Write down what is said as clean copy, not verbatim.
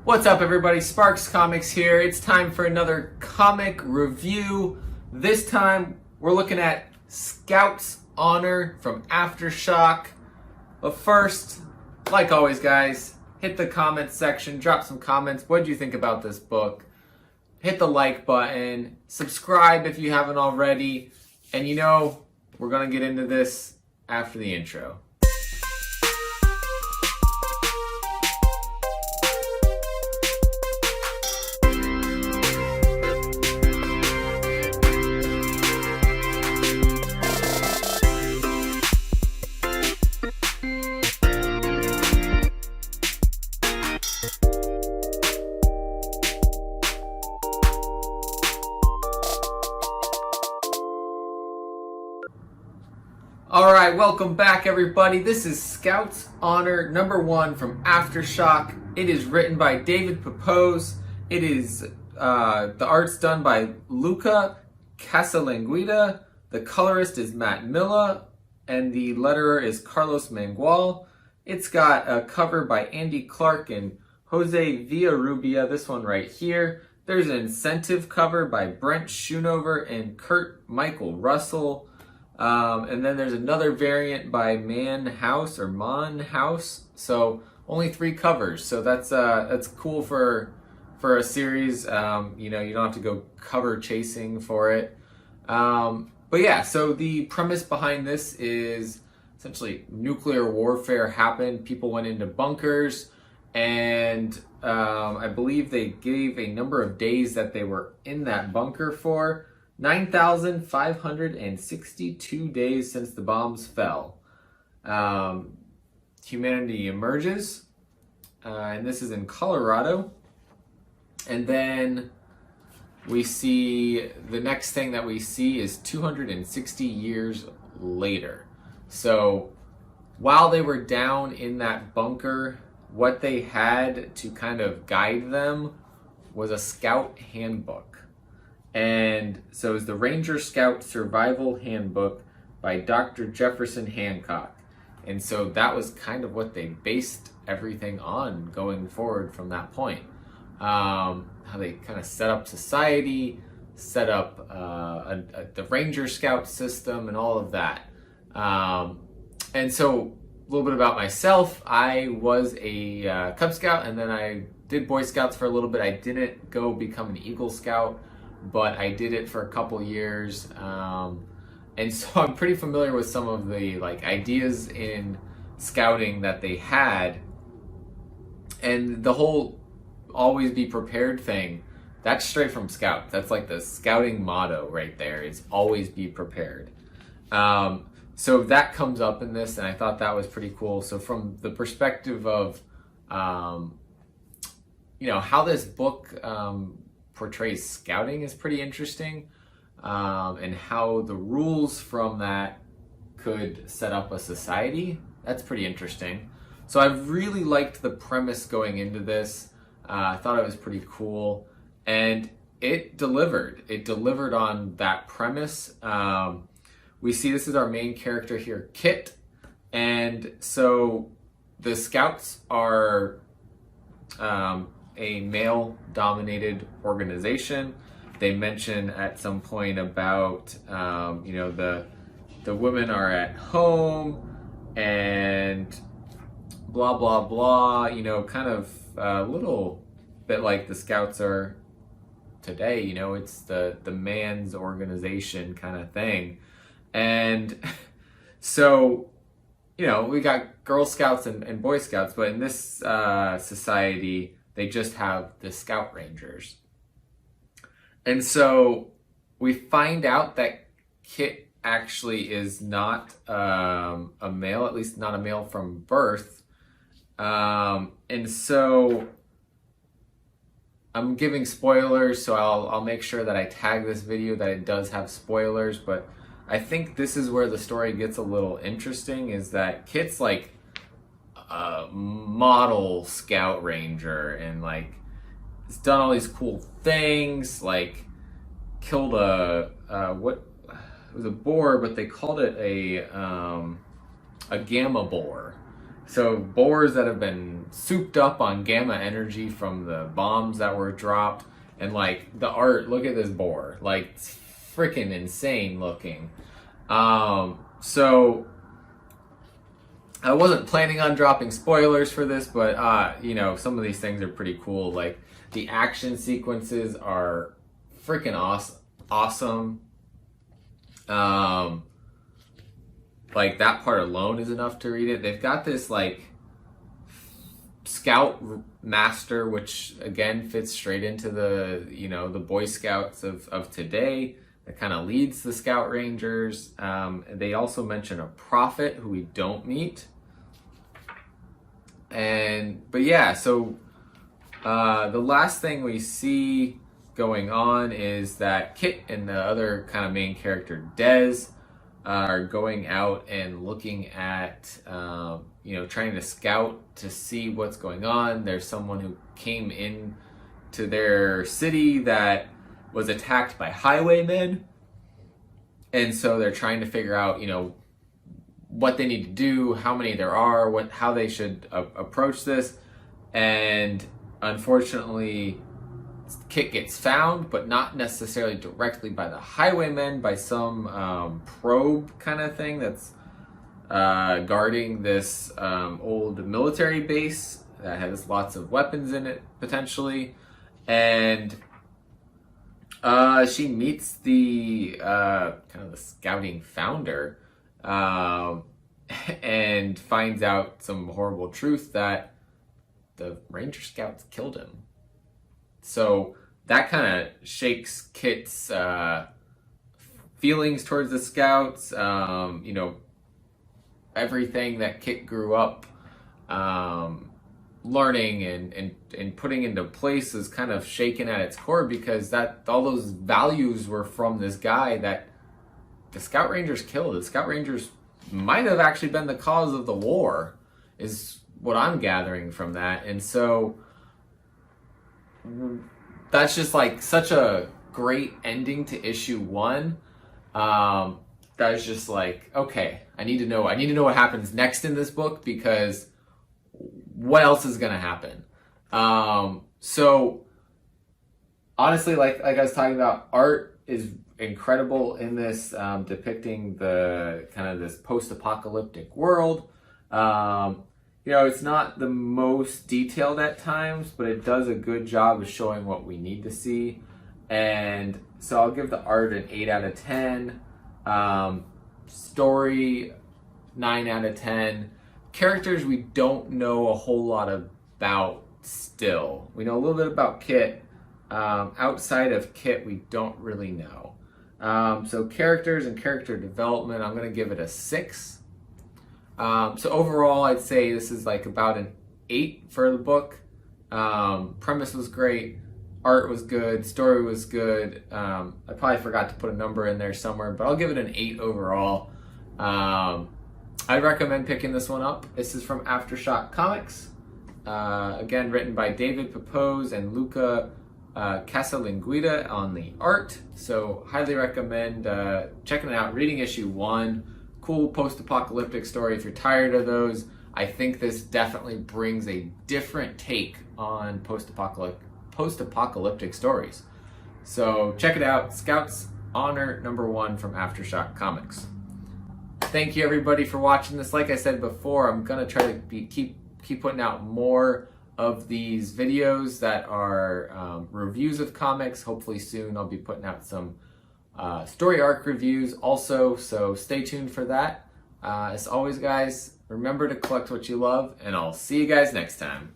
What's up, everybody? Sparks Comics here. It's time for another comic review. This time we're looking at Scout's Honor from Aftershock. But first, like always, guys, hit the comments section, drop some comments. What do you think about this book? Hit the like button, subscribe if you haven't already, and we're gonna get into this after the intro. Alright, welcome back, everybody. This is Scout's Honor #1 from Aftershock. It is written by David Pepose. It is, the art's done by Luca Casalanguida. The colorist is Matt Milla, and the letterer is Carlos Mangual. It's got a cover by Andy Clark and Jose Villarrubia, this one right here. There's an incentive cover by Brent Schoonover and Kurt Michael Russell. And then there's another variant by Man House. So only 3 covers. So that's cool for a series. You don't have to go cover chasing for it. But yeah, so the premise behind this is essentially nuclear warfare happened. People went into bunkers, and I believe they gave a number of days that they were in that bunker for. 9,562 days since the bombs fell. Humanity emerges, and this is in Colorado. And then we see, the next thing that we see is 260 years later. So while they were down in that bunker, what they had to kind of guide them was a scout handbook. And so it's the Ranger Scout Survival Handbook by Dr. Jefferson Hancock. And so that was kind of what they based everything on going forward from that point. How they kind of set up society, set up the Ranger Scout system and all of that. And so a little bit about myself. I was a Cub Scout, and then I did Boy Scouts for a little bit. I didn't go become an Eagle Scout, but I did it for a couple years, and so I'm pretty familiar with some of the ideas in scouting that they had, and the whole always be prepared thing. That's straight from Scout. That's like the scouting motto right there. It's always be prepared. So that comes up in this, and I thought that was pretty cool. So from the perspective of how this book portrays scouting is pretty interesting, and how the rules from that could set up a society. That's pretty interesting. So I really liked the premise going into this. I thought it was pretty cool, and it delivered. It delivered on that premise. We see this is our main character here, Kit, and so the scouts are a male-dominated organization. They mention at some point about the women are at home and blah blah blah. Kind of a little bit like the Scouts are today. It's the man's organization kind of thing, and so we got Girl Scouts and Boy Scouts, but in this society, they just have the Scout Rangers. And so we find out that Kit actually is not a male, at least not a male from birth. And so I'm giving spoilers, so I'll make sure that I tag this video that it does have spoilers, but I think this is where the story gets a little interesting, is that Kit's like a model Scout Ranger, and it's done all these cool things, killed it was a boar, but they called it a gamma boar. So boars that have been souped up on gamma energy from the bombs that were dropped. And like the art, look at this boar. Like it's freaking insane looking. So I wasn't planning on dropping spoilers for this, but you know, some of these things are pretty cool. Like the action sequences are freaking awesome. Like that part alone is enough to read it. They've got this like scout master, which again fits straight into the, you know, the Boy Scouts of today. That kind of leads the Scout Rangers. They also mention a prophet who we don't meet. But yeah, so the last thing we see going on is that Kit and the other kind of main character, Des, are going out and looking at, you know, trying to scout to see what's going on. There's someone who came in to their city that was attacked by highwaymen. And so they're trying to figure out, you know, what they need to do, how many there are, how they should approach this. And unfortunately, Kit gets found, but not necessarily directly by the highwaymen, by some probe kind of thing that's guarding this old military base that has lots of weapons in it, potentially. And she meets the kind of the scouting founder and finds out some horrible truth that the Ranger Scouts killed him. So that kind of shakes Kit's feelings towards the Scouts. You know, everything that Kit grew up learning and putting into place is kind of shaken at its core, because that all those values were from this guy that the Scout Rangers killed. The Scout Rangers might have actually been the cause of the war, is what I'm gathering from that. And so that's just like such a great ending to issue 1. That's just like, okay, I need to know what happens next in this book, because what else is going to happen? So honestly, like I was talking about, art is incredible in this, depicting the kind of this post-apocalyptic world. You know, it's not the most detailed at times, but it does a good job of showing what we need to see. And so I'll give the art an 8 out of 10. Story, 9 out of 10. Characters we don't know a whole lot about still. We know a little bit about Kit. Outside of Kit, we don't really know. So characters and character development, I'm going to give it a 6. So overall, I'd say this is like about an 8 for the book. Premise was great. Art was good. Story was good. I probably forgot to put a number in there somewhere, but I'll give it an 8 overall. I'd recommend picking this one up. This is from Aftershock Comics. Again, written by David Pepose and Luca Casalanguida on the art. So highly recommend checking it out, reading issue 1. Cool post-apocalyptic story. If you're tired of those, I think this definitely brings a different take on post-apocalyptic stories. So check it out. Scouts Honor #1 from Aftershock Comics. Thank you everybody for watching this. Like I said before, I'm gonna try to keep putting out more of these videos that are reviews of comics. Hopefully soon I'll be putting out some story arc reviews also, so stay tuned for that. As always, guys, remember to collect what you love, and I'll see you guys next time.